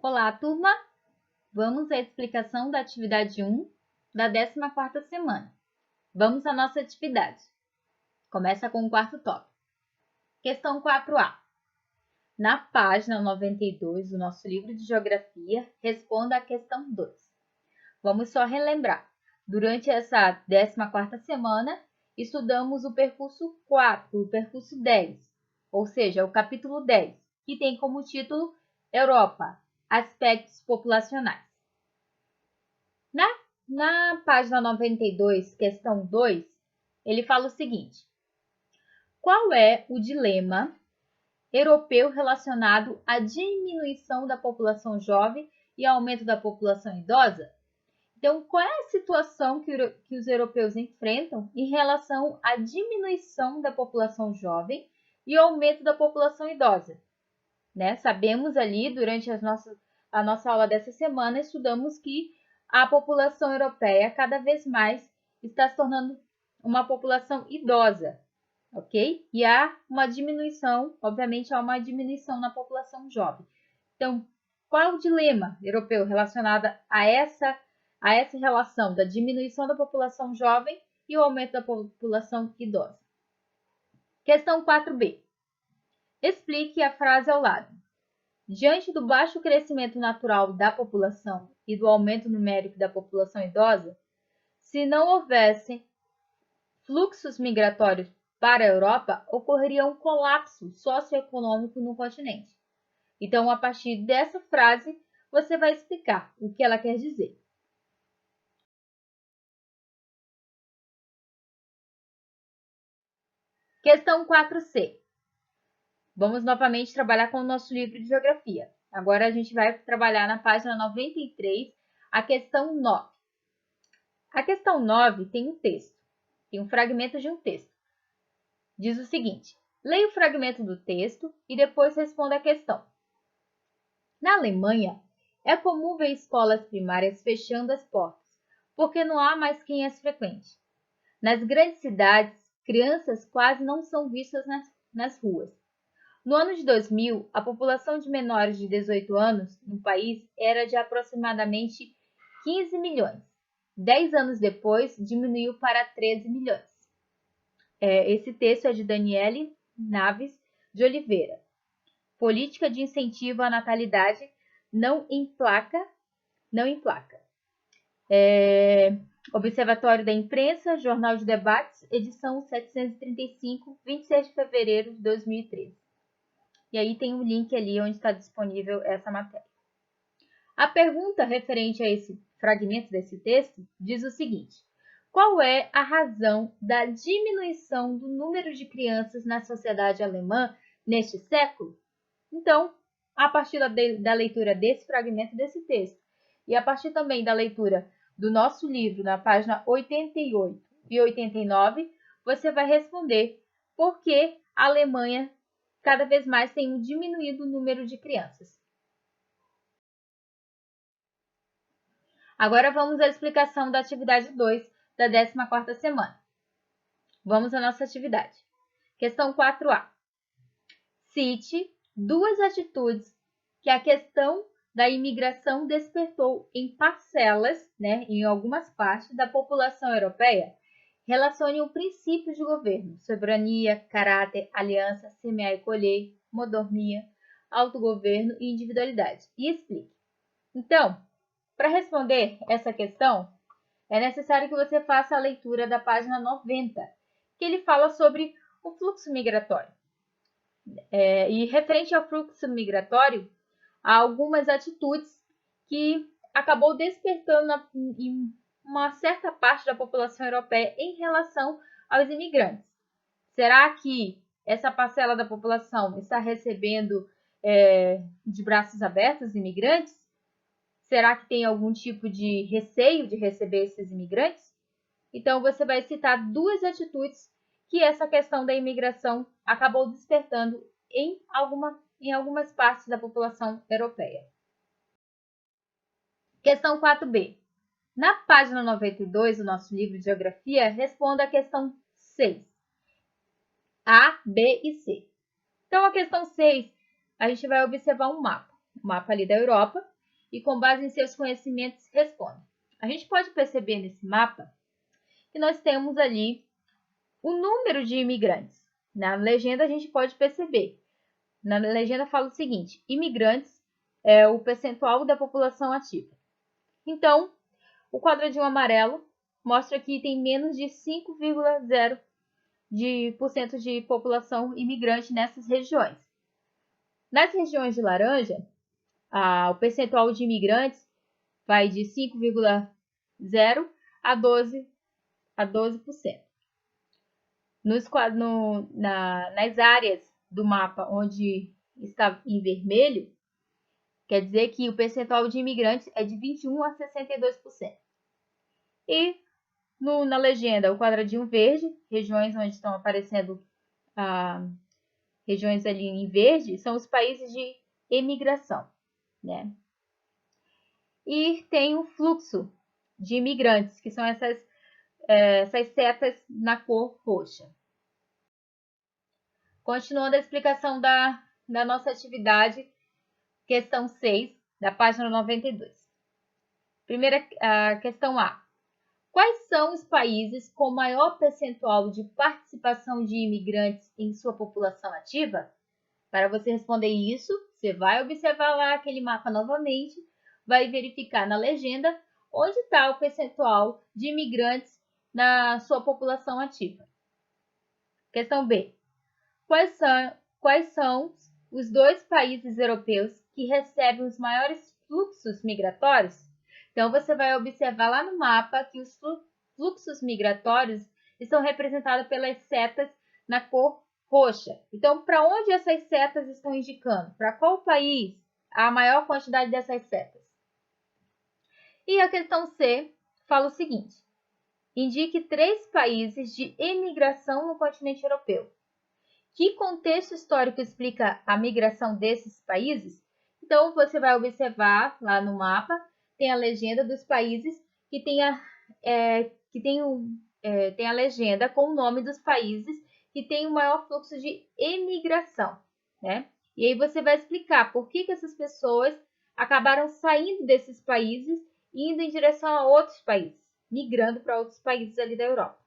Olá, turma! Vamos à explicação da atividade 1 da 14ª semana. Vamos à nossa atividade. Começa com o quarto tópico. Questão 4A. Na página 92 do nosso livro de Geografia, responda a questão 2. Vamos só relembrar. Durante essa 14ª semana, estudamos o percurso 4, o percurso 10, ou seja, o capítulo 10, que tem como título Europa, aspectos populacionais. Na página 92, questão 2, ele fala o seguinte: qual é o dilema europeu relacionado à diminuição da população jovem e aumento da população idosa? Então, qual é a situação que os europeus enfrentam em relação à diminuição da população jovem e aumento da população idosa? Sabemos ali, durante a nossa aula dessa semana, estudamos que a população europeia cada vez mais está se tornando uma população idosa, ok? E há uma diminuição, obviamente, há uma diminuição na população jovem. Então, qual é o dilema europeu relacionado a essa relação da diminuição da população jovem e o aumento da população idosa? Questão 4b. Explique a frase ao lado. Diante do baixo crescimento natural da população e do aumento numérico da população idosa, se não houvesse fluxos migratórios para a Europa, ocorreria um colapso socioeconômico no continente. Então, a partir dessa frase, você vai explicar o que ela quer dizer. Questão 4C. Vamos novamente trabalhar com o nosso livro de geografia. Agora a gente vai trabalhar na página 93, a questão 9. A questão 9 tem um texto, tem um fragmento de um texto. Diz o seguinte: leia o fragmento do texto e depois responda a questão. Na Alemanha, é comum ver escolas primárias fechando as portas, porque não há mais quem as frequente. Nas grandes cidades, crianças quase não são vistas nas ruas. No ano de 2000, a população de menores de 18 anos no país era de aproximadamente 15 milhões. 10 anos depois, diminuiu para 13 milhões. Esse texto é de Daniele Naves de Oliveira. Política de incentivo à natalidade não emplaca. Observatório da Imprensa, Jornal de Debates, edição 735, 26 de fevereiro de 2013. E aí tem um link ali onde está disponível essa matéria. A pergunta referente a esse fragmento desse texto diz o seguinte: qual é a razão da diminuição do número de crianças na sociedade alemã neste século? Então, a partir da leitura desse fragmento desse texto e a partir também da leitura do nosso livro na página 88 e 89, você vai responder por que a Alemanha cada vez mais tem diminuído o número de crianças. Agora vamos à explicação da atividade 2 da 14ª semana. Vamos à nossa atividade. Questão 4A. Cite duas atitudes que a questão da imigração despertou em parcelas, em algumas partes da população europeia. Relacione o princípio de governo, soberania, caráter, aliança, semear e colher, mordomia, autogoverno e individualidade. E explique. Então, para responder essa questão, é necessário que você faça a leitura da página 90, que ele fala sobre o fluxo migratório. E referente ao fluxo migratório, há algumas atitudes que acabou despertando em uma certa parte da população europeia em relação aos imigrantes. Será que essa parcela da população está recebendo de braços abertos os imigrantes? Será que tem algum tipo de receio de receber esses imigrantes? Então, você vai citar duas atitudes que essa questão da imigração acabou despertando em algumas partes da população europeia. Questão 4b. Na página 92 do nosso livro de Geografia, responda a questão 6. A, B e C. Então, a questão 6, a gente vai observar um mapa. o mapa ali da Europa, e com base em seus conhecimentos responde. A gente pode perceber nesse mapa que nós temos ali o número de imigrantes. Na legenda a gente pode perceber. Na legenda fala o seguinte: imigrantes é o percentual da população ativa. Então, o quadradinho amarelo mostra que tem menos de 5,0% de população imigrante nessas regiões. Nas regiões de laranja, o percentual de imigrantes vai de 5,0% a 12%. Nas áreas do mapa onde está em vermelho, quer dizer que o percentual de imigrantes é de 21% a 62%. E na legenda, o quadradinho verde, regiões onde estão aparecendo regiões ali em verde, são os países de emigração, né? E tem o fluxo de imigrantes, que são essas setas na cor roxa. Continuando a explicação da nossa atividade, questão 6, da página 92. Primeira questão A. Quais são os países com maior percentual de participação de imigrantes em sua população ativa? Para você responder isso, você vai observar lá aquele mapa novamente, vai verificar na legenda onde está o percentual de imigrantes na sua população ativa. Questão B. Quais são os 2 países europeus que recebem os maiores fluxos migratórios? Então, você vai observar lá no mapa que os fluxos migratórios estão representados pelas setas na cor roxa. Então, para onde essas setas estão indicando? Para qual país a maior quantidade dessas setas? E a questão C fala o seguinte: indique 3 países de emigração no continente europeu. Que contexto histórico explica a migração desses países? Então, você vai observar lá no mapa, tem a legenda dos países que tem a legenda com o nome dos países que tem o maior fluxo de emigração, né? E aí você vai explicar por que essas pessoas acabaram saindo desses países e indo em direção a outros países, migrando para outros países ali da Europa.